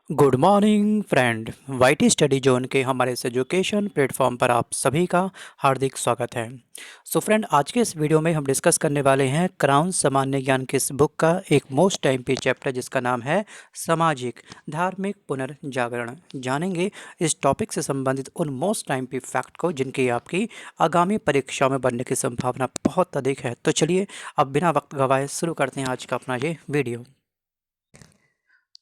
Good morning friend. YT study zone के हमारे इस एजुकेशन प्लेटफॉर्म पर आप सभी का हार्दिक स्वागत है। सो फ्रेंड, आज के इस वीडियो में हम डिस्कस करने वाले हैं क्राउन सामान्य ज्ञान के इस बुक का एक मोस्ट टाइम पे चैप्टर जिसका नाम है सामाजिक धार्मिक पुनर्जागरण। जानेंगे इस टॉपिक से संबंधित उन मोस्ट टाइम पे फैक्ट को जिनकी आपकी आगामी परीक्षाओं में बनने की संभावना बहुत अधिक है। तो चलिए अब बिना वक्त गवाए शुरू करते हैं आज का अपना ये वीडियो।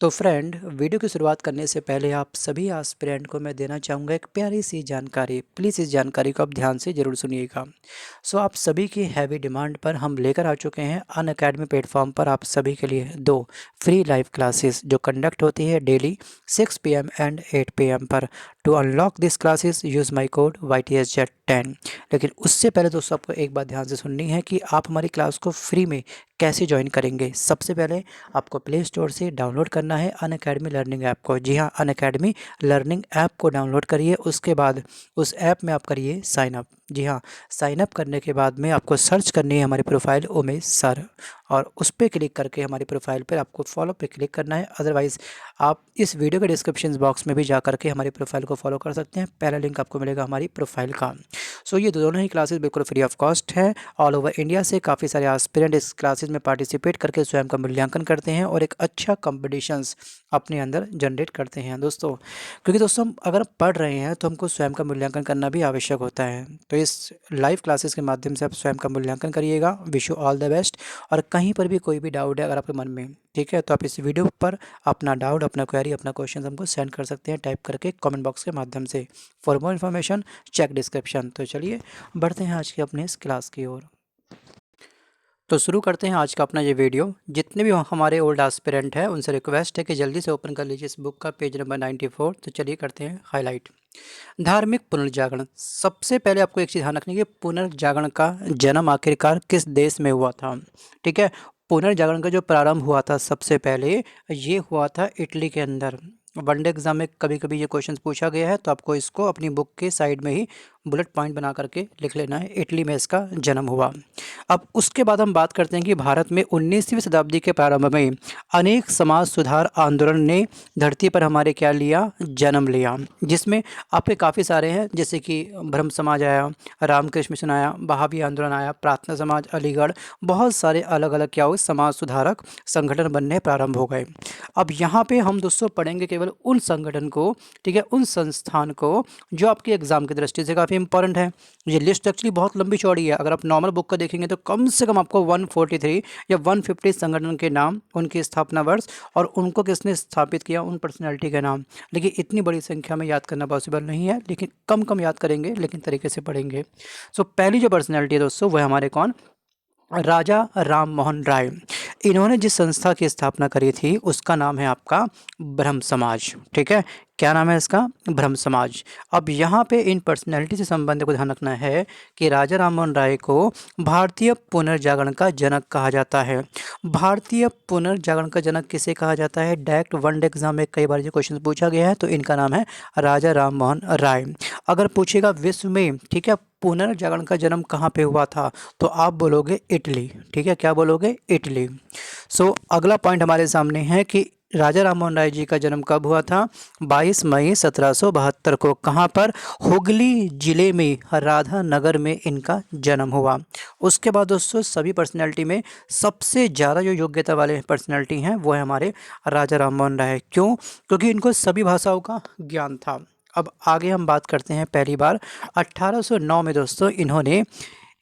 तो फ्रेंड, वीडियो की शुरुआत करने से पहले आप सभी एस्पिरेंट को मैं देना चाहूँगा एक प्यारी सी जानकारी। प्लीज़ इस जानकारी को आप ध्यान से ज़रूर सुनिएगा। सो आप सभी की हैवी डिमांड पर हम लेकर आ चुके हैं अनअकैडमी प्लेटफॉर्म पर आप सभी के लिए दो फ्री लाइव क्लासेस जो कंडक्ट होती है डेली 6 PM एंड 8 PM पर। To unlock this classes use my code YTSZ10। लेकिन उससे पहले दोस्तों आपको एक बात ध्यान से सुननी है कि आप हमारी क्लास को फ्री में कैसे ज्वाइन करेंगे। सबसे पहले आपको प्ले स्टोर से डाउनलोड करना है अनअकैडमी लर्निंग ऐप को। जी हाँ, अनअकैडमी लर्निंग ऐप को डाउनलोड करिए। उसके बाद उस ऐप में आप करिए साइन अप। जी हाँ, साइन अप करने के बाद में आपको सर्च करनी है हमारी प्रोफाइल उमेश सर, और उस पर क्लिक करके हमारी प्रोफाइल पर आपको फॉलो पे क्लिक करना है। अदरवाइज़ आप इस वीडियो के डिस्क्रिप्शन बॉक्स में भी जा करके हमारी प्रोफाइल को फॉलो कर सकते हैं। पहला लिंक आपको मिलेगा हमारी प्रोफाइल का। सो ये दोनों ही क्लासेस बिल्कुल फ्री ऑफ कॉस्ट है। ऑल ओवर इंडिया से काफ़ी सारे एस्पिरेंट इस क्लासेस में पार्टिसिपेट करके स्वयं का मूल्यांकन करते हैं और एक अच्छा कॉम्पिटिशन्स अपने अंदर जनरेट करते हैं दोस्तों। क्योंकि दोस्तों हम अगर पढ़ रहे हैं तो हमको स्वयं का मूल्यांकन करना भी आवश्यक होता है। तो इस लाइव क्लासेस के माध्यम से आप स्वयं का मूल्यांकन करिएगा। Wish you all the best. और कहीं पर भी कोई भी डाउट है अगर आपके मन में, ठीक है, तो आप इस वीडियो पर अपना डाउट, अपना क्वेरी, अपना क्वेश्चन हमको सेंड कर सकते हैं टाइप करके कमेंट बॉक्स के माध्यम से। For more information check description. तो चलिए बढ़ते हैं आज के अपने इस क्लास की ओर। तो शुरू करते हैं आज का अपना ये वीडियो। जितने भी हमारे ओल्ड एस्पिरेंट हैं उनसे रिक्वेस्ट है कि जल्दी से ओपन कर लीजिए इस बुक का पेज नंबर 94। तो चलिए करते हैं हाईलाइट। धार्मिक पुनर्जागरण। सबसे पहले आपको एक चीज़ ध्यान रखनी है कि पुनर्जागरण का जन्म आखिरकार किस देश में हुआ था। ठीक है, पुनर्जागरण का जो प्रारंभ हुआ था सबसे पहले ये हुआ था इटली के अंदर। वनडे एग्जाम में कभी कभी ये क्वेश्चन पूछा गया है, तो आपको इसको अपनी बुक के साइड में ही बुलेट पॉइंट बना करके लिख लेना है। इटली में इसका जन्म हुआ। अब उसके बाद हम बात करते हैं कि भारत में 19वीं शताब्दी के प्रारंभ में अनेक समाज सुधार आंदोलन ने धरती पर हमारे क्या लिया, जन्म लिया, जिसमें आपके काफ़ी सारे हैं जैसे कि ब्रह्म समाज आया, रामकृष्ण मिशन आया, बहावी आंदोलन आया, प्रार्थना समाज अलीगढ़, बहुत सारे अलग अलग क्या हुए समाज सुधारक संगठन बनने प्रारंभ हो गए। अब यहाँ पे हम दोस्तों पढ़ेंगे केवल उन संगठन को, ठीक है, उन संस्थान को जो आपके एग्जाम की दृष्टि से काफ़ी इंपॉर्टेंट है। ये लिस्ट एक्चुअली बहुत लंबी चौड़ी है। अगर आप नॉर्मल बुक का देखेंगे तो कम से कम आपको 143 या 150 संगठन के नाम, उनकी स्थापना वर्ष और उनको किसने स्थापित किया, उन पर्सनैलिटी के नाम। लेकिन इतनी बड़ी संख्या में याद करना पॉसिबल नहीं है, लेकिन कम कम याद करेंगे लेकिन तरीके से पढ़ेंगे। सो पहली जो पर्सनैलिटी है दोस्तों वो है हमारे कौन, राजा राम मोहन राय। इन्होंने जिस संस्था की स्थापना करी थी उसका नाम है आपका ब्रह्म समाज। ठीक है, क्या नाम है इसका, ब्रह्म समाज। अब यहाँ पे इन पर्सनैलिटी से संबंधित को ध्यान रखना है कि राजा राम मोहन राय को भारतीय पुनर्जागरण का जनक कहा जाता है। भारतीय पुनर्जागरण का जनक किसे कहा जाता है, डायरेक्ट वनडे एग्जाम में कई बार ये क्वेश्चन पूछा गया है। तो इनका नाम है राजा राम मोहन राय। अगर पूछेगा विश्व में, ठीक है, पुनर्जागरण का जन्म कहाँ पे हुआ था, तो आप बोलोगे इटली। ठीक है, क्या बोलोगे, इटली। सो अगला पॉइंट हमारे सामने है कि राजा राम मोहन राय जी का जन्म कब हुआ था, 22 मई 1772 को। कहाँ पर, हुगली जिले में राधा नगर में इनका जन्म हुआ। उसके बाद दोस्तों सभी पर्सनैलिटी में सबसे ज़्यादा जो योग्यता वाले पर्सनैलिटी हैं वो है हमारे राजा राम मोहन राय। क्यों, क्योंकि इनको सभी भाषाओं का ज्ञान था। अब आगे हम बात करते हैं पहली बार 1809 में दोस्तों इन्होंने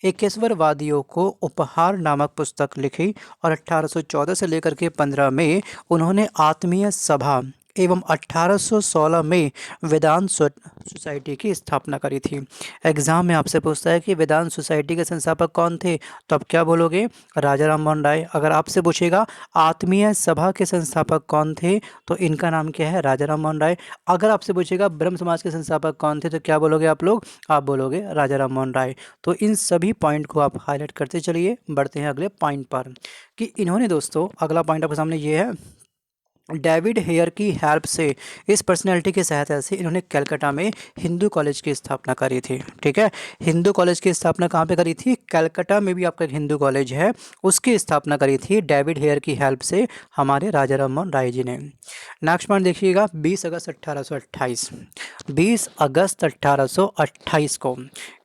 एकेश्वरवादियों को उपहार नामक पुस्तक लिखी और 1814 से लेकर के 15 में उन्होंने आत्मीय सभा एवं 1816 में वेदांत सोसाइटी की स्थापना करी थी। एग्जाम में आपसे पूछता है कि वेदांत सोसाइटी के संस्थापक कौन थे, तो आप क्या बोलोगे, राजा राम मोहन राय। अगर आपसे पूछेगा आत्मीय सभा के संस्थापक कौन थे, तो इनका नाम क्या है, राजा राम मोहन राय। अगर आपसे पूछेगा ब्रह्म समाज के संस्थापक कौन थे, तो क्या बोलोगे आप लोग, आप बोलोगे राजा राम मोहन राय। तो इन सभी पॉइंट को आप हाईलाइट करते चलिए। बढ़ते हैं अगले पॉइंट पर कि इन्होंने दोस्तों, अगला पॉइंट आपके सामने ये है, डेविड हेयर की हेल्प से, इस पर्सनैलिटी की सहायता से इन्होंने कलकत्ता में हिंदू कॉलेज की स्थापना करी थी। ठीक है, हिंदू कॉलेज की स्थापना कहाँ पे करी थी? कलकत्ता में भी आपका एक हिंदू कॉलेज है, उसकी स्थापना करी थी डेविड हेयर की हेल्प से हमारे राजा राममोहन राय जी ने। नेक्स्ट पॉइंट देखिएगा, 20 अगस्त 1828। 20 अगस्त 1828 को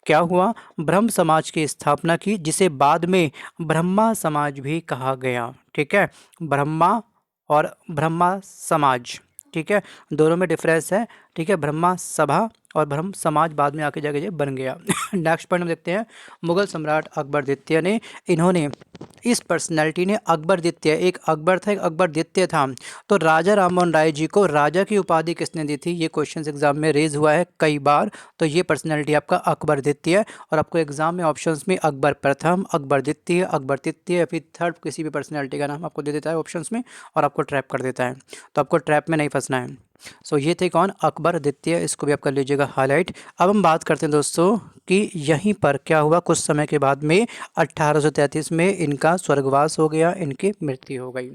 क्या हुआ? ब्रह्म समाज की स्थापना की, जिसे बाद में ब्रह्मा समाज भी कहा गया। ठीक है, ब्रह्मा और ब्रह्मा समाज, ठीक है, दोनों में डिफरेंस है। ठीक है, ब्रह्मा सभा और ब्रह्म समाज बाद में आके जाके ये बन गया। नेक्स्ट पॉइंट हम देखते हैं, मुगल सम्राट अकबर द्वितीय ने, इन्होंने, इस पर्सनैलिटी ने, अकबर द्वितीय, एक अकबर था एक अकबर द्वितीय था, तो राजा राममोहन राय जी को राजा की उपाधि किसने दी थी? ये क्वेश्चन एग्जाम में रेज हुआ है कई बार। तो ये पर्सनैलिटी आपका अकबर द्वितीय, और आपको एग्जाम में ऑप्शंस में अकबर प्रथम, अकबर द्वितीय, अकबर तृतीय या फिर थर्ड किसी भी पर्सनैलिटी का नाम आपको दे देता है ऑप्शंस में और आपको ट्रैप कर देता है। तो आपको ट्रैप में नहीं फंसना है। सो ये थे कौन? अकबर द्वितीय, इसको भी आप कर लीजिएगा हाईलाइट। अब हम बात करते हैं दोस्तों कि यहीं पर क्या हुआ, कुछ समय के बाद में 1833 में इनका स्वर्गवास हो गया, इनकी मृत्यु हो गई।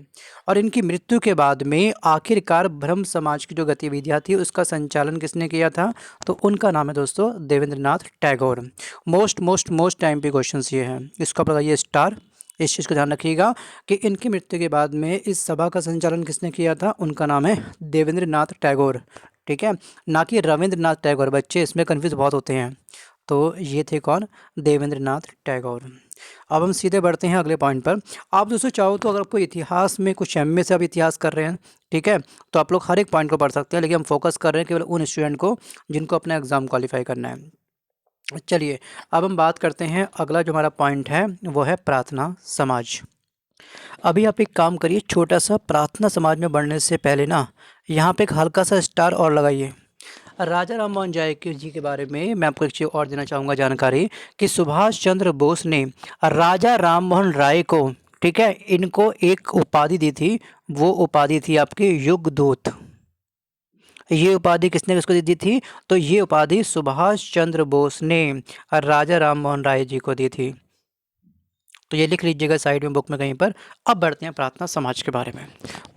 और इनकी मृत्यु के बाद में आखिरकार ब्रह्म समाज की जो गतिविधियाँ थी उसका संचालन किसने किया था? तो उनका नाम है दोस्तों देवेंद्रनाथ टैगोर। मोस्ट टाइम पे क्वेश्चन ये है, इसको आप लगाइए स्टार। इस चीज़ को ध्यान रखिएगा कि इनकी मृत्यु के बाद में इस सभा का संचालन किसने किया था? उनका नाम है देवेंद्रनाथ टैगोर। ठीक है, ना कि रविंद्रनाथ टैगोर। बच्चे इसमें कन्फ्यूज बहुत होते हैं। तो ये थे कौन? देवेंद्रनाथ टैगोर। अब हम सीधे बढ़ते हैं अगले पॉइंट पर। आप दोस्तों चाहो तो अगर आपको इतिहास में कुछ एमए से आप इतिहास कर रहे हैं, ठीक है, तो आप लोग हर एक पॉइंट को पढ़ सकते हैं, लेकिन हम फोकस कर रहे हैं केवल उन स्टूडेंट को जिनको अपना एग्ज़ाम क्वालिफाई करना है। चलिए, अब हम बात करते हैं, अगला जो हमारा पॉइंट है वो है प्रार्थना समाज। अभी आप एक काम करिए, छोटा सा प्रार्थना समाज में बढ़ने से पहले ना यहाँ पे एक हल्का सा स्टार और लगाइए। राजा राममोहन राय जी के बारे में मैं आपको एक चीज़ और देना चाहूँगा जानकारी, कि सुभाष चंद्र बोस ने राजा राममोहन राय को, ठीक है, इनको एक उपाधि दी थी। वो उपाधि थी आपकी युग दूत। ये उपाधि किसने किसको दी थी? तो ये उपाधि सुभाष चंद्र बोस ने राजा राममोहन राय जी को दी थी। तो ये लिख लीजिएगा साइड में बुक में कहीं पर। अब बढ़ते हैं प्रार्थना समाज के बारे में,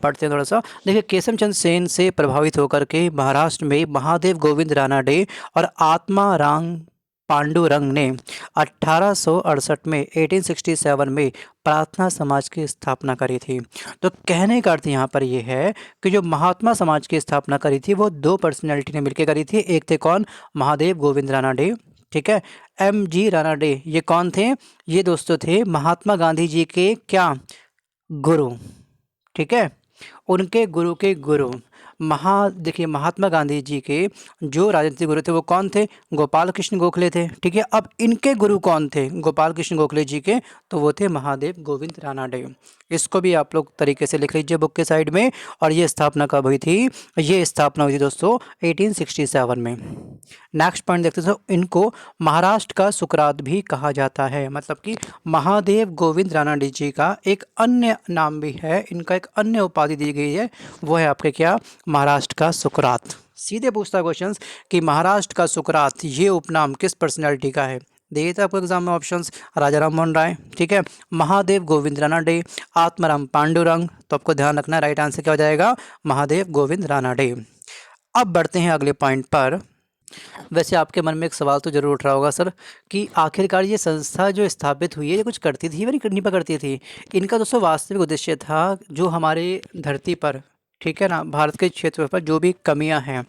पढ़ते हैं थोड़ा सा। देखिए, केशवचंद सेन से प्रभावित होकर के महाराष्ट्र में महादेव गोविंद रानाडे और आत्मा राम पांडुरंग ने 1868 में 1867 में प्रार्थना समाज की स्थापना करी थी। तो कहने का अर्थ यहाँ पर ये है कि जो महात्मा समाज की स्थापना करी थी वो दो पर्सनैलिटी ने मिलकर करी थी। एक थे कौन? महादेव गोविंद रानाडे, ठीक है। एम जी रानाडे, ये कौन थे? ये दोस्तों थे महात्मा गांधी जी के क्या? गुरु। ठीक है, उनके गुरु के गुरु। देखिए, महात्मा गांधी जी के जो राजनीतिक गुरु थे वो कौन थे? गोपाल कृष्ण गोखले थे। ठीक है, अब इनके गुरु कौन थे गोपाल कृष्ण गोखले जी के? तो वो थे महादेव गोविंद रानाडे। इसको भी आप लोग तरीके से लिख लीजिए बुक के साइड में। और ये स्थापना कब हुई थी? ये स्थापना हुई थी दोस्तों 1867 में। नेक्स्ट पॉइंट देखते हैं, इनको महाराष्ट्र का सुकरात भी कहा जाता है। मतलब कि महादेव गोविंद रानाडे जी का एक अन्य नाम भी है, इनका एक अन्य उपाधि दी गई है, वो है आपके क्या? महाराष्ट्र का सुकरात। सीधे पूछता क्वेश्चंस कि महाराष्ट्र का सुकरात ये उपनाम किस पर्सनैलिटी का है? दिए थे आपको एग्जाम में ऑप्शंस, राजा राममोहन राय, ठीक है, महादेव गोविंद रानाडे, आत्माराम पांडुरंग। तो आपको ध्यान रखना, राइट आंसर क्या हो जाएगा? महादेव गोविंद रानाडे। अब बढ़ते हैं अगले पॉइंट पर। वैसे आपके मन में एक सवाल तो जरूर उठ रहा होगा सर, कि आखिरकार ये संस्था जो स्थापित हुई है ये कुछ करती थी या नहीं करती थी? इनका दोस्तों वास्तविक उद्देश्य था जो हमारे धरती पर, ठीक है ना, भारत के क्षेत्र पर जो भी कमियां हैं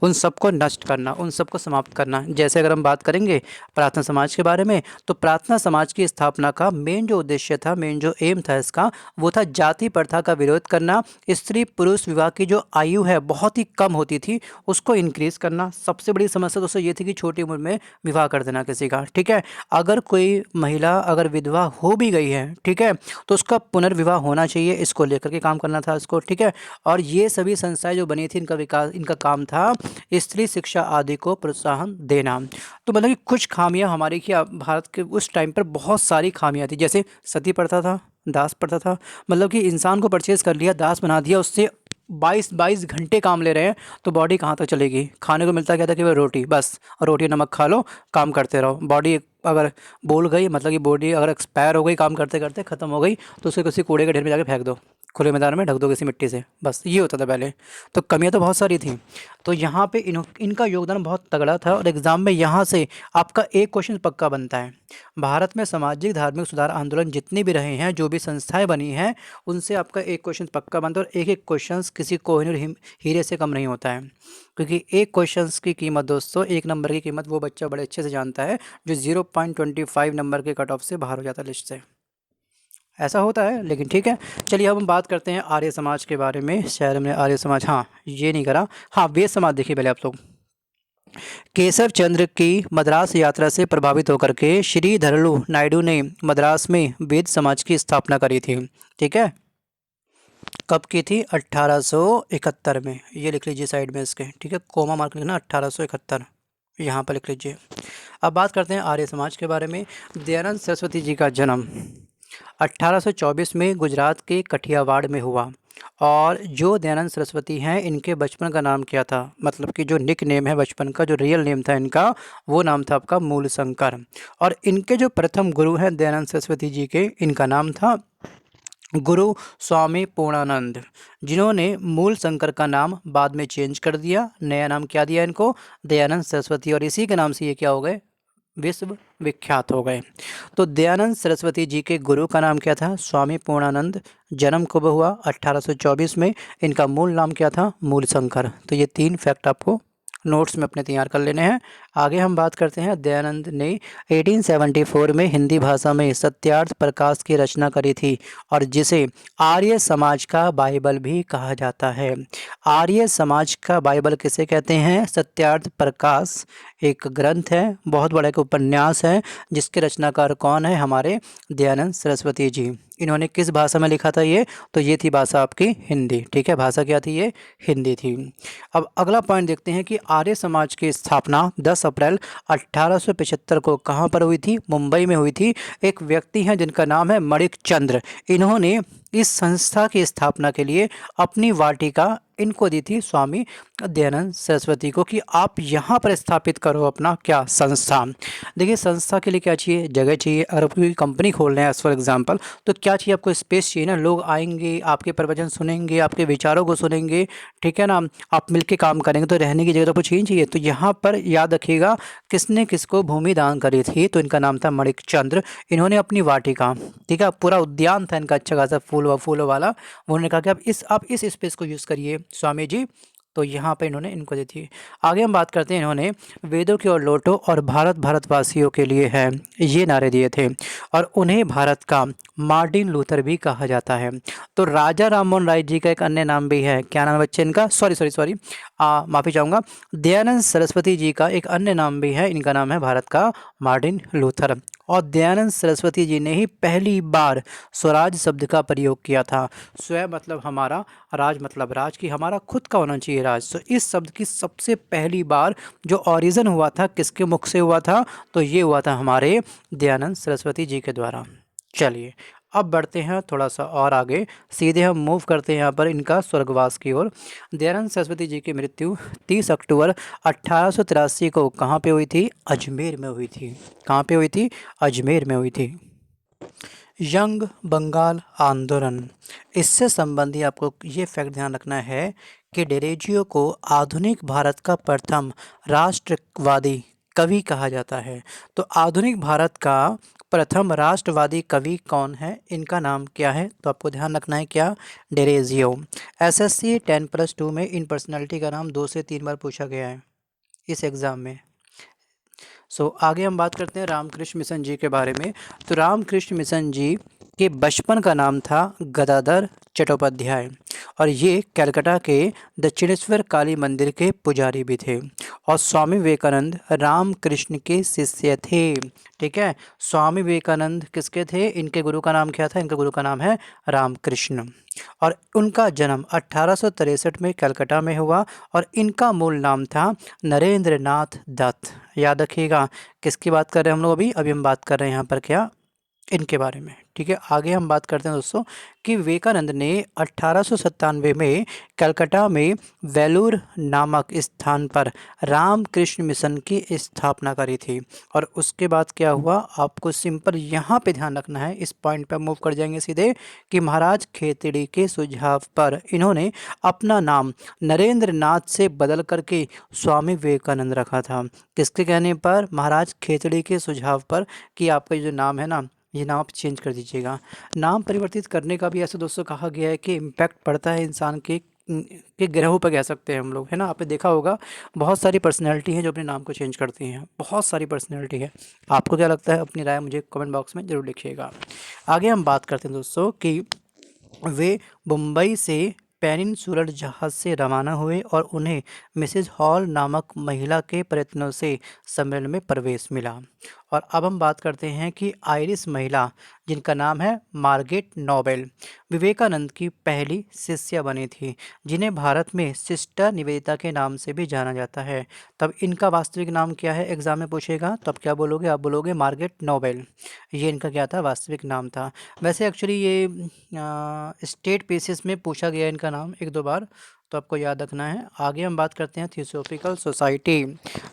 उन सबको नष्ट करना, उन सबको समाप्त करना। जैसे अगर हम बात करेंगे प्रार्थना समाज के बारे में, तो प्रार्थना समाज की स्थापना का मेन जो उद्देश्य था, मेन जो एम था इसका, वो था जाति प्रथा का विरोध करना। स्त्री पुरुष विवाह की जो आयु है बहुत ही कम होती थी, उसको इंक्रीज करना। सबसे बड़ी समस्या दोस्तों ये थी कि छोटी उम्र में विवाह कर देना किसी का, ठीक है। अगर कोई महिला अगर विधवा हो भी गई है, ठीक है, तो उसका पुनर्विवाह होना चाहिए, इसको लेकर के काम करना था इसको, ठीक है। और ये सभी संस्थाएं जो बनी थी, इनका विकास, इनका काम था स्त्री शिक्षा आदि को प्रोत्साहन देना। तो मतलब कि कुछ खामियां हमारे क्या भारत के उस टाइम पर बहुत सारी खामियां थी, जैसे सती प्रथा था, दास प्रथा था। मतलब कि इंसान को परचेज कर लिया, दास बना दिया, उससे 22 घंटे काम ले रहे हैं, तो बॉडी कहाँ तक चलेगी? खाने को मिलता क्या था? केवल रोटी, बस रोटी नमक खा लो, काम करते रहो। बॉडी अगर बोल गई, मतलब कि बॉडी अगर एक्सपायर हो गई, काम करते करते ख़त्म हो गई, तो उसे किसी कूड़े के ढेर में जाके फेंक दो, खुले मैदान में ढक दो किसी मिट्टी से, बस ये होता था पहले। तो कमियां तो बहुत सारी थी। तो यहाँ पे इनका योगदान बहुत तगड़ा था और एग्ज़ाम में यहाँ से आपका एक क्वेश्चन पक्का बनता है। भारत में सामाजिक धार्मिक सुधार आंदोलन जितने भी रहे हैं, जो भी संस्थाएं बनी हैं, उनसे आपका एक क्वेश्चन पक्का बनता है। और एक एक क्वेश्चन किसी कोहिनूर हीरे से कम नहीं होता है, क्योंकि एक क्वेश्चन की कीमत दोस्तों, एक नंबर की कीमत वो बच्चा बड़े अच्छे से जानता है जो 0.25 नंबर के कट ऑफ से बाहर हो जाता है लिस्ट से। ऐसा होता है, लेकिन ठीक है। चलिए अब हम बात करते हैं आर्य समाज के बारे में। शहर में आर्य समाज, हाँ ये नहीं करा। हाँ, वेद समाज देखिए पहले आप लोग। केशव चंद्र की मद्रास यात्रा से प्रभावित होकर के श्रीधरलू नायडू ने मद्रास में वेद समाज की स्थापना करी थी। ठीक है, कब की थी? 1871 में। ये लिख लीजिए साइड में इसके, ठीक है, कोमा मार्क लिखना 1871, यहाँ पर लिख लीजिए। अब बात करते हैं आर्य समाज के बारे में। दयानंद सरस्वती जी का जन्म 1824 में गुजरात के कठियावाड़ में हुआ। और जो दयानंद सरस्वती हैं, इनके बचपन का नाम क्या था? मतलब कि जो निक नेम है बचपन का, जो रियल नेम था इनका, वो नाम था आपका मूलशंकर। और इनके जो प्रथम गुरु हैं दयानंद सरस्वती जी के, इनका नाम था गुरु स्वामी पूर्णानंद, जिन्होंने मूलशंकर का नाम बाद में चेंज कर दिया। नया नाम क्या दिया इनको? दयानंद सरस्वती। और इसी के नाम से ये क्या हो गए? विश्व विख्यात हो गए। तो दयानंद सरस्वती जी के गुरु का नाम क्या था? स्वामी पूर्णानंद। जन्म कब हुआ? 1824 में। इनका मूल नाम क्या था? मूलशंकर। तो ये 3 फैक्ट आपको नोट्स में अपने तैयार कर लेने हैं। आगे हम बात करते हैं। दयानंद ने 1874 में हिंदी भाषा में सत्यार्थ प्रकाश की रचना करी थी, और जिसे आर्य समाज का बाइबल भी कहा जाता है। आर्य समाज का बाइबल किसे कहते हैं? सत्यार्थ प्रकाश एक ग्रंथ है, बहुत बड़ा एक उपन्यास है, जिसके रचनाकार कौन है? हमारे दयानंद सरस्वती जी। इन्होंने किस भाषा में लिखा था ये? तो ये थी भाषा आपकी हिंदी। ठीक है, भाषा क्या थी? ये हिंदी थी। अब अगला पॉइंट देखते हैं कि आर्य समाज की स्थापना 10 अप्रैल 1875 को कहाँ पर हुई थी? मुंबई में हुई थी। एक व्यक्ति हैं जिनका नाम है मणिक चंद्र। इन्होंने इस संस्था की स्थापना के लिए अपनी वाटिका इनको दी थी स्वामी दयानंद सरस्वती को, कि आप यहाँ पर स्थापित करो अपना क्या? संस्था। देखिए, संस्था के लिए क्या चाहिए? जगह चाहिए। अगर आप कोई कंपनी खोल रहे हैं एज फॉर एग्जांपल, तो क्या चाहिए? आपको स्पेस चाहिए ना। लोग आएंगे, आपके प्रवचन सुनेंगे, आपके विचारों को सुनेंगे, ठीक है ना। आप मिलकर काम करेंगे, तो रहने की जगह तो कुछ ही चाहिए। तो यहाँ पर याद रखिएगा किसने किसको भूमि दान करी थी? तो इनका नाम था मणिक चंद्र। इन्होंने अपनी वाटिका, ठीक है, पूरा उद्यान था इनका अच्छा खासा फूलों वाला, उन्होंने कहा कि आप इस स्पेस को यूज़ करिए स्वामी जी। तो यहाँ पे इन्होंने इनको दी थी। आगे हम बात करते हैं। इन्होंने वेदों की ओर लौटो और भारत भारतवासियों के लिए है, ये नारे दिए थे। और उन्हें भारत का मार्टिन लूथर भी कहा जाता है। तो राजा राममोहन राय जी का एक अन्य नाम भी है। क्या नाम है बच्चे इनका? सॉरी, माफ़ी चाहूँगा। दयानंद सरस्वती जी का एक अन्य नाम भी है, इनका नाम है भारत का मार्टिन लूथर। और दयानंद सरस्वती जी ने ही पहली बार स्वराज शब्द का प्रयोग किया था। स्व मतलब हमारा, राज मतलब राज, की हमारा खुद का होना चाहिए राज। तो इस शब्द की सबसे पहली बार जो ओरिजिन हुआ था, किसके मुख से हुआ था? तो ये हुआ था हमारे दयानंद सरस्वती जी के द्वारा। चलिए अब बढ़ते हैं थोड़ा सा और आगे, सीधे हम मूव करते हैं यहाँ पर इनका स्वर्गवास की ओर। दयानंद सरस्वती जी की मृत्यु 30 अक्टूबर 1883 को कहाँ पे हुई थी? अजमेर में हुई थी। कहाँ पे हुई थी? अजमेर में हुई थी। यंग बंगाल आंदोलन, इससे संबंधी आपको ये फैक्ट ध्यान रखना है कि डेरेजियो को आधुनिक भारत का प्रथम राष्ट्रवादी कवि कहा जाता है। तो आधुनिक भारत का प्रथम राष्ट्रवादी कवि कौन है? इनका नाम क्या है? तो आपको ध्यान रखना है क्या? डेरेजियो। एसएससी 10+2 में इन पर्सनालिटी का नाम 2 से 3 बार पूछा गया है इस एग्ज़ाम में। आगे हम बात करते हैं रामकृष्ण मिशन जी के बारे में। तो रामकृष्ण मिशन जी के बचपन का नाम था गदाधर चट्टोपाध्याय, और ये कलकत्ता के दक्षिणेश्वर काली मंदिर के पुजारी भी थे। और स्वामी विवेकानंद रामकृष्ण के शिष्य थे। ठीक है, स्वामी विवेकानंद किसके थे? इनके गुरु का नाम क्या था? इनके गुरु का नाम है रामकृष्ण। और उनका जन्म 1863 में कलकत्ता में हुआ, और इनका मूल नाम था नरेंद्र नाथ दत्त। याद रखिएगा किसकी बात कर रहे हैं हम लोग? अभी हम बात कर रहे हैं यहाँ पर क्या? इनके बारे में। ठीक है, आगे हम बात करते हैं दोस्तों कि विवेकानंद ने 1897 में कलकत्ता में वेलूर नामक स्थान पर रामकृष्ण मिशन की स्थापना करी थी। और उसके बाद क्या हुआ, आपको सिंपल यहाँ पे ध्यान रखना है, इस पॉइंट पर मूव कर जाएंगे सीधे कि महाराज खेतड़ी के सुझाव पर इन्होंने अपना नाम नरेंद्र नाथ से बदल करके स्वामी विवेकानंद रखा था। किसके कहने पर, महाराज खेतड़ी के सुझाव पर कि आपका जो नाम है ना, ये नाम आप चेंज कर दीजिएगा। नाम परिवर्तित करने का भी ऐसे दोस्तों कहा गया है कि इम्पैक्ट पड़ता है इंसान के ग्रहों पर, कह सकते हैं हम लोग, है ना। आपने देखा होगा बहुत सारी पर्सनैलिटी हैं जो अपने नाम को चेंज करती हैं, बहुत सारी पर्सनैलिटी है। आपको क्या लगता है, अपनी राय मुझे कमेंट बॉक्स में ज़रूर लिखिएगा। आगे हम बात करते हैं दोस्तों कि वे मुंबई से पेनिनसुलर जहाज़ से रवाना हुए और उन्हें मिसेज हॉल नामक महिला के प्रयत्नों से सम्मेलन में प्रवेश मिला। और अब हम बात करते हैं कि आयरिश महिला जिनका नाम है मार्गरेट नोबेल विवेकानंद की पहली शिष्या बनी थी, जिन्हें भारत में सिस्टर निवेदिता के नाम से भी जाना जाता है। तब इनका वास्तविक नाम क्या है, एग्जाम में पूछेगा, तब क्या बोलोगे, आप बोलोगे मार्गरेट नोबेल। ये इनका क्या था, वास्तविक नाम था। वैसे एक्चुअली ये स्टेट बेसिस में पूछा गया इनका नाम एक दो बार, तो आपको याद रखना है। आगे हम बात करते हैं थियोसॉफिकल सोसाइटी।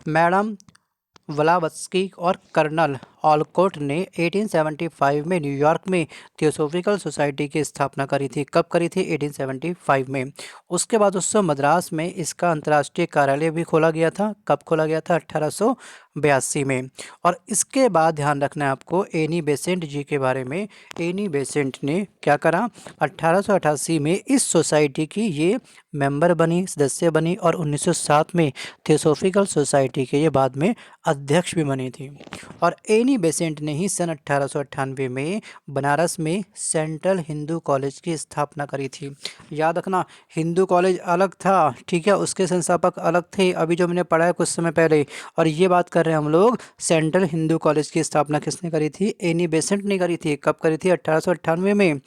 मैडम व्लावत्स्की और कर्नल ऑलकोट ने 1875 में न्यूयॉर्क में थियोसॉफिकल सोसाइटी की स्थापना करी थी। कब करी थी, 1875 में। उसके बाद उस मद्रास में इसका अंतर्राष्ट्रीय कार्यालय भी खोला गया था। कब खोला गया था, 1882 में। और इसके बाद ध्यान रखना है आपको एनी बेसेंट जी के बारे में। एनी बेसेंट ने क्या करा, 1888 में इस सोसाइटी की ये मेंबर बनी, सदस्य बनी, और 1907 में थियोसॉफिकल सोसाइटी के ये बाद में अध्यक्ष भी बनी थी। और एनी बेसेंट ने ही सन 1898 में बनारस में सेंट्रल हिंदू कॉलेज की स्थापना करी थी। याद रखना, हिंदू कॉलेज अलग था, ठीक है, उसके संस्थापक अलग थे, अभी जो मैंने पढ़ा है कुछ समय पहले। और ये बात कर रहे हैं हम लोग, सेंट्रल हिंदू कॉलेज की स्थापना किसने करी थी, एनी बेसेंट ने करी थी। कब करी थी, 1898 में।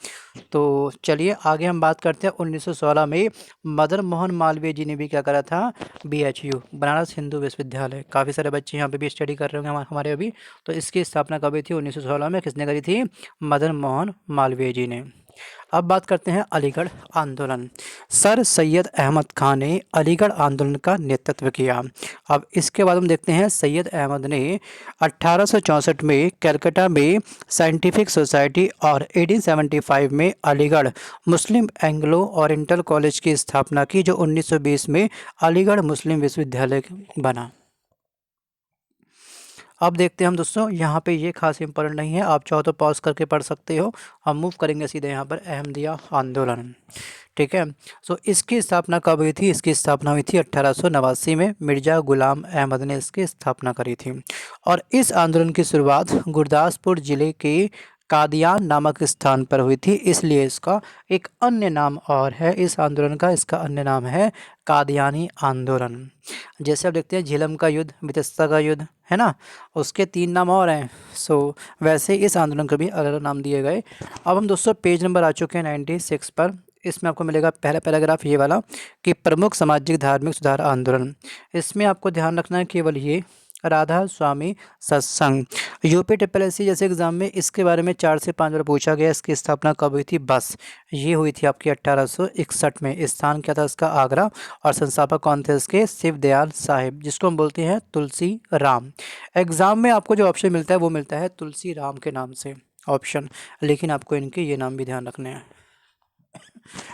तो चलिए आगे हम बात करते हैं 1916 में मदन मोहन मालवीय जी ने भी क्या करा था, BHU बनारस हिंदू विश्वविद्यालय। काफ़ी सारे बच्चे यहाँ पे भी स्टडी कर रहे होंगे हमारे अभी। तो इसकी स्थापना कभी थी, 1916 में। किसने करी थी, मदन मोहन मालवीय जी ने। अब बात करते हैं अलीगढ़ आंदोलन। सर सैयद अहमद खान ने अलीगढ़ आंदोलन का नेतृत्व किया। अब इसके बाद हम देखते हैं सैयद अहमद ने 1864 में कलकत्ता में साइंटिफिक सोसाइटी और 1875 में अलीगढ़ मुस्लिम एंग्लो ओरिएंटल कॉलेज की स्थापना की, जो 1920 में अलीगढ़ मुस्लिम विश्वविद्यालय बना। अब देखते हैं हम दोस्तों, यहाँ पे ये खास इंपॉर्टेंट नहीं है, आप चाहो तो पॉज करके पढ़ सकते हो। हम मूव करेंगे सीधे यहाँ पर अहमदिया आंदोलन, ठीक है। सो इसकी स्थापना कब हुई थी, इसकी स्थापना हुई थी 1889 में। मिर्ज़ा गुलाम अहमद ने इसकी स्थापना करी थी। और इस आंदोलन की शुरुआत गुरदासपुर ज़िले के कादियान नामक स्थान पर हुई थी, इसलिए इसका एक अन्य नाम और है इस आंदोलन का, इसका अन्य नाम है कादियानी आंदोलन। जैसे आप देखते हैं झेलम का युद्ध, बितस्ता का युद्ध, है ना, उसके 3 नाम और हैं। सो वैसे इस आंदोलन को भी अलग अलग नाम दिए गए। अब हम दोस्तों पेज नंबर आ चुके हैं 96 पर। इसमें आपको मिलेगा पहला पैराग्राफ ये वाला कि प्रमुख सामाजिक धार्मिक सुधार आंदोलन। इसमें आपको ध्यान रखना है केवल ये राधा स्वामी सत्संग। यूपी TSSC जैसे एग्जाम में इसके बारे में 4 से 5 बार पूछा गया। इसकी स्थापना कब हुई थी, बस ये हुई थी आपकी 1861 में। स्थान क्या था इसका, आगरा। और संस्थापक कौन थे इसके, शिव दयाल साहिब, जिसको हम बोलते हैं तुलसी राम। एग्जाम में आपको जो ऑप्शन मिलता है वो मिलता है तुलसी राम के नाम से ऑप्शन, लेकिन आपको इनके ये नाम भी ध्यान रखने हैं।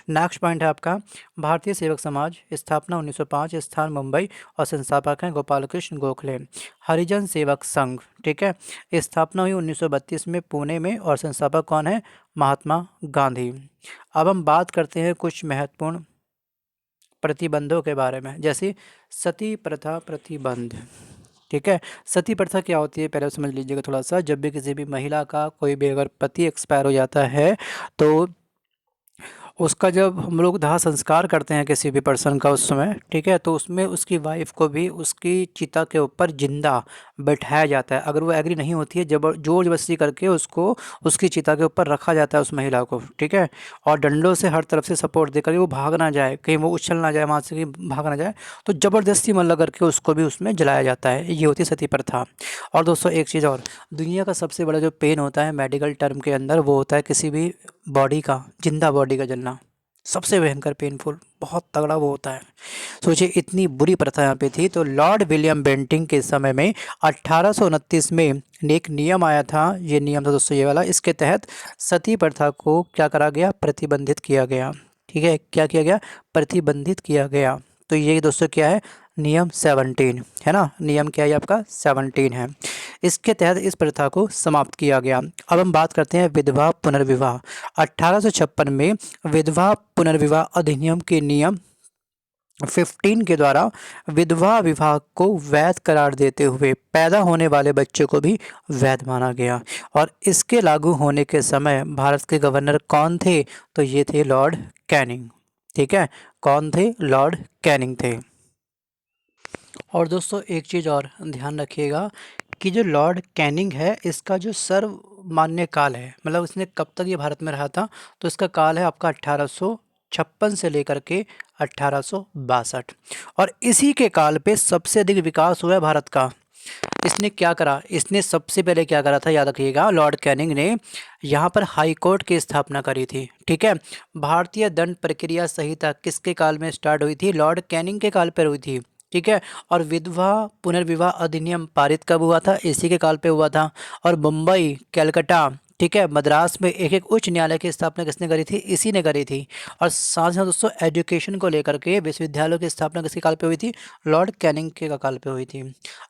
नेक्स्ट पॉइंट है आपका भारतीय सेवक समाज, स्थापना 1905, स्थान मुंबई, और संस्थापक हैं गोपाल कृष्ण गोखले। हरिजन सेवक संघ, ठीक है, स्थापना हुई 1932 में पुणे में, और संस्थापक कौन है, महात्मा गांधी। अब हम बात करते हैं कुछ महत्वपूर्ण प्रतिबंधों के बारे में, जैसे सती प्रथा प्रतिबंध, ठीक है। सती प्रथा क्या होती है पहले समझ लीजिएगा थोड़ा सा। जब भी किसी भी महिला का कोई भी अगर पति एक्सपायर हो जाता है तो उसका जब हम लोग दाह संस्कार करते हैं किसी भी पर्सन का उस समय, ठीक है, तो उसमें उसकी वाइफ को भी उसकी चिता के ऊपर जिंदा बैठाया जाता है। अगर वो एग्री नहीं होती है, जोर जबरदस्ती करके उसको उसकी चिता के ऊपर रखा जाता है उस महिला को, ठीक है, और डंडों से हर तरफ से सपोर्ट देकर वो भाग ना जाए, कहीं वो उछल ना जाए वहाँ से, कहीं भाग ना जाए, तो ज़बरदस्ती मन लगा करके उसको भी उसमें जलाया जाता है। ये होती है सती प्रथा। और दोस्तों एक चीज़ और, दुनिया का सबसे बड़ा जो पेन होता है मेडिकल टर्म के अंदर, वो होता है किसी भी बॉडी का, जिंदा बॉडी का जलना। सबसे भयंकर पेनफुल, बहुत तगड़ा वो होता है। सोचिए इतनी बुरी प्रथा यहाँ पे थी। तो लॉर्ड विलियम बेंटिंग के समय में 1829 में एक नियम आया था। ये नियम था दोस्तों ये वाला, इसके तहत सती प्रथा को क्या करा गया, प्रतिबंधित किया गया। ठीक है, क्या किया गया, प्रतिबंधित किया गया। तो ये दोस्तों क्या है, नियम 17 है ना, नियम क्या है आपका 17 है। इसके तहत इस प्रथा को समाप्त किया गया। अब हम बात करते हैं विधवा पुनर्विवाह। 1856 में विधवा पुनर्विवाह अधिनियम के नियम 15 के द्वारा विधवा विवाह को वैध करार देते हुए पैदा होने वाले बच्चे को भी वैध माना गया। और इसके लागू होने के समय भारत के गवर्नर कौन थे, तो ये थे लॉर्ड कैनिंग। ठीक है, कौन थे, लॉर्ड कैनिंग थे। और दोस्तों एक चीज़ और ध्यान रखिएगा कि जो लॉर्ड कैनिंग है, इसका जो सर्वमान्य काल है, मतलब इसने कब तक ये भारत में रहा था, तो इसका काल है आपका 1856 से लेकर के 1862। और इसी के काल पे सबसे अधिक विकास हुआ है भारत का। इसने क्या करा, इसने सबसे पहले क्या करा था, याद रखिएगा, लॉर्ड कैनिंग ने यहाँ पर हाई कोर्ट की स्थापना करी थी। ठीक है, भारतीय दंड प्रक्रिया संहिता किसके काल में स्टार्ट हुई थी, लॉर्ड कैनिंग के काल पर हुई थी। ठीक है, और विधवा पुनर्विवाह अधिनियम पारित कब हुआ था, इसी के काल पे हुआ था। और मुंबई, कलकत्ता, ठीक है, मद्रास में एक एक उच्च न्यायालय की स्थापना किसने करी थी, इसी ने करी थी। और साथ साथ दोस्तों एजुकेशन को लेकर के विश्वविद्यालयों की स्थापना किसके काल पे हुई थी, लॉर्ड कैनिंग के काल पे हुई थी।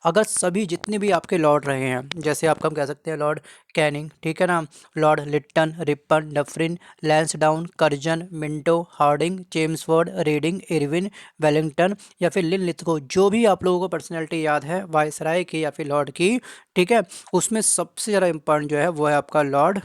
अगर सभी जितने भी आपके लॉर्ड रहे हैं, जैसे आपका हम कह सकते हैं लॉर्ड कैनिंग, ठीक है ना, Lord Lytton, Ripon, Dufferin, Lansdowne, Curzon, Minto, Hardinge, Chelmsford, Reading, Irwin, Willingdon या फिर लिनलिथगो, जो भी आप लोगों को पर्सनैलिटी याद है वायसराय की या फिर लॉर्ड की, ठीक है, उसमें सबसे ज़्यादा इंपॉर्टेंट जो है वो है आपका लॉर्ड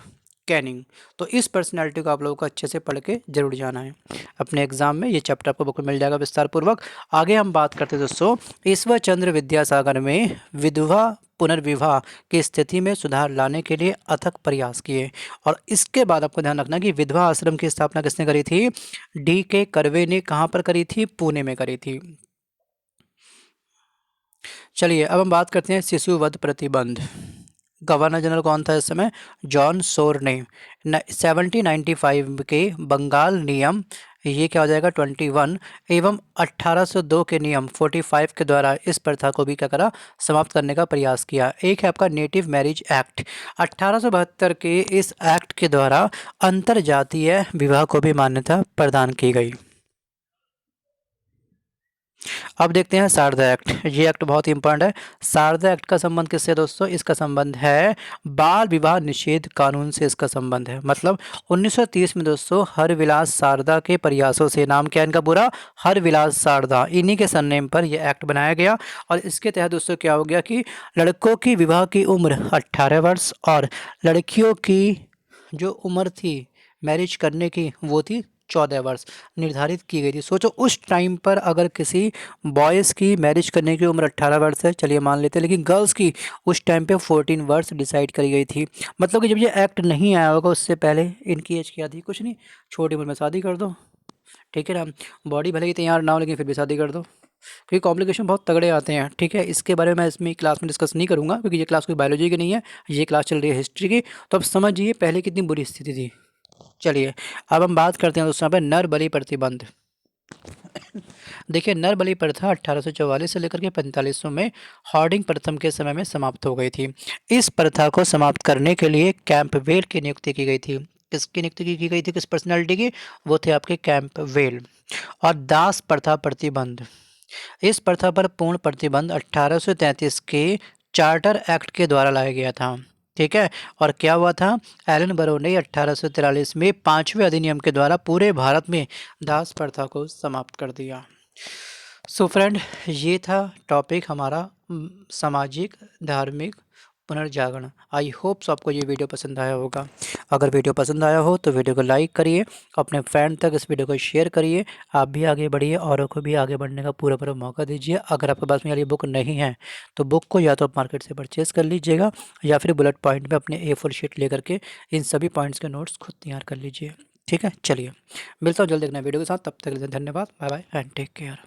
कैनिंग। तो इस पर्सनैलिटी को आप लोगों को अच्छे से पढ़ के जरूर जाना है अपने एग्जाम में। ये चैप्टर आपको बुक में मिल जाएगा विस्तार पूर्वक। आगे हम बात करते हैं दोस्तों, ईश्वर चंद्र विद्यासागर में विधवा पुनर्विवाह की स्थिति में सुधार लाने के लिए अथक प्रयास किए। और इसके बाद आपको ध्यान रखना कि विधवा आश्रम की स्थापना किसने करी थी, D.K. कर्वे ने कहाँ पर करी थी, पुणे में करी थी। चलिए अब हम बात करते हैं शिशु वध प्रतिबंध। गवर्नर जनरल कौन था इस समय, जॉन सोर ने। 1795 के बंगाल नियम, ये क्या हो जाएगा 21, एवं 1802 के नियम 45 के द्वारा इस प्रथा को भी क्या करा, समाप्त करने का प्रयास किया। एक है आपका नेटिव मैरिज एक्ट, 1872 के इस एक्ट के द्वारा अंतर जातीय विवाह को भी मान्यता प्रदान की गई। अब देखते हैं शारदा एक्ट। ये एक्ट बहुत ही इंपॉर्टेंट है। शारदा एक्ट का संबंध किससे दोस्तों, इसका संबंध है बाल विवाह निषेध कानून से, इसका संबंध है। मतलब 1930 में दोस्तों हरविलास शारदा के प्रयासों से, नाम क्या है इनका पूरा, हरविलास शारदा, इन्हीं के सरनेम पर यह एक्ट बनाया गया। और इसके तहत दोस्तों क्या हो गया कि लड़कों की विवाह की उम्र 18 वर्ष और लड़कियों की जो उम्र थी मैरिज करने की वो थी 14 वर्ष निर्धारित की गई थी। सोचो उस टाइम पर अगर किसी बॉयज़ की मैरिज करने की उम्र 18 वर्ष है, चलिए मान लेते हैं, लेकिन गर्ल्स की उस टाइम पे 14 वर्ष डिसाइड करी गई थी। मतलब कि जब ये एक्ट नहीं आया होगा उससे पहले इनकी एज क्या थी, कुछ नहीं, छोटी उम्र में शादी कर दो, ठीक है ना, बॉडी भले ही तैयार ना हो लेकिन फिर भी शादी कर दो, क्योंकि कॉम्प्लिकेशन बहुत तगड़े आते हैं। ठीक है, इसके बारे में मैं इसमें क्लास में डिस्कस नहीं करूँगा क्योंकि ये क्लास कोई बायोलॉजी की नहीं है, ये क्लास चल रही है हिस्ट्री की। तो अब समझिए पहले कितनी बुरी स्थिति थी। चलिए अब हम बात करते हैं दोस्तों यहाँ पे नर बलि प्रतिबंध। देखिए नर बलि प्रथा 1844 से लेकर के 4500 में हॉर्डिंग प्रथम के समय में समाप्त हो गई थी। इस प्रथा को समाप्त करने के लिए कैंपवेल की नियुक्ति की गई थी। किसकी नियुक्ति की गई थी, किस पर्सनालिटी की, वो थे आपके कैंपवेल। और दास प्रथा प्रतिबंध, इस प्रथा पर पूर्ण प्रतिबंध 1833 के चार्टर एक्ट के द्वारा लाया गया था। ठीक है, और क्या हुआ था, एलन बरो ने 1843 में 5वें अधिनियम के द्वारा पूरे भारत में दास प्रथा को समाप्त कर दिया। सो फ्रेंड, ये था टॉपिक हमारा सामाजिक, धार्मिक पुनर्जागरण। आई होप सो आपको ये वीडियो पसंद आया होगा। अगर वीडियो पसंद आया हो तो वीडियो को लाइक करिए, अपने फ्रेंड तक इस वीडियो को शेयर करिए। आप भी आगे बढ़िए, औरों को भी आगे बढ़ने का पूरा पूरा मौका दीजिए। अगर आपके पास में ये बुक नहीं है तो बुक को या तो आप मार्केट से परचेज़ कर लीजिएगा, या फिर बुलेट पॉइंट में अपने A4 शीट लेकर के इन सभी पॉइंट्स के नोट्स खुद तैयार कर लीजिए। ठीक है, चलिए मिलता हूँ जल्द एक नए वीडियो के साथ। तब तक के लिए धन्यवाद। Bye bye and take care.